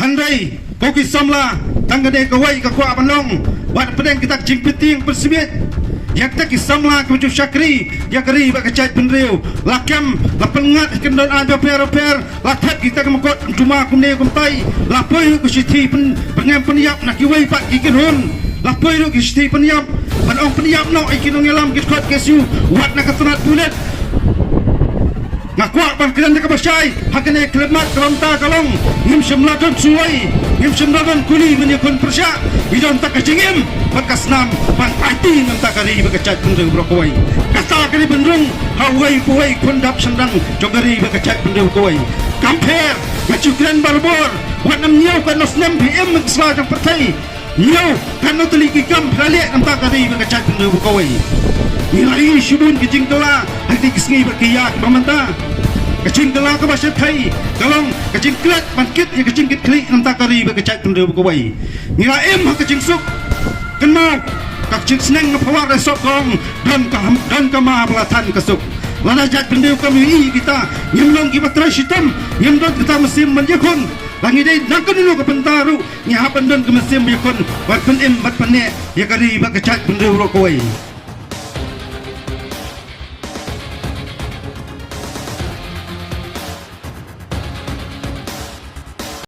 Andai kau kisamlah tangga dek kawai ke kuat balong buat pedang kita jimpiting persibit yang tak kisamlah ke macam syakri yang keri bak kecait penriu lakam lapengat kendon ada per lakat kita kemukot cuma kumne kumtai lapoi ku siti pengam peniap nak kiwai pak kikirun lapoi ku siti peniap panong peniap no ikinong ngelam kitkot kesu wat nak kesenat bulet ngakuak ban kiran dekat basyai hakane klemat keronta kalong ngim semladon suai ngim semladon kuli menyekun persya idon tak kecingim bekas nam ban pati ngam tak kari bekecat pendeu brokoi kata kari bendung hawai puai kondap sendang jogari bekecat pendeu koi kamper ngacukran barbor wat nam nyau kan nosnem pm ngesla jang partai nyau kan no teliki kam pralek ngam tak kari bekecat pendeu koi nilai syubun kecing telah hati kesengi berkiyak pemantah kecing telah ke bahasa Thai kalong kecing klet bangkit ya kecing kit klik nam takari berkecak pendeu berkawai nilai em kecing suk kenal kecing seneng ngepawar resok kong dan kama belatan kesuk lana jat pendeu kami kita nyemlong kibat terai sitam nyemdot kita mesim menjekun langi day nakon dulu ke pentaru nyahapan don ke mesim menjekun bat penem bat penek ya kari berkecak pendeu berkawai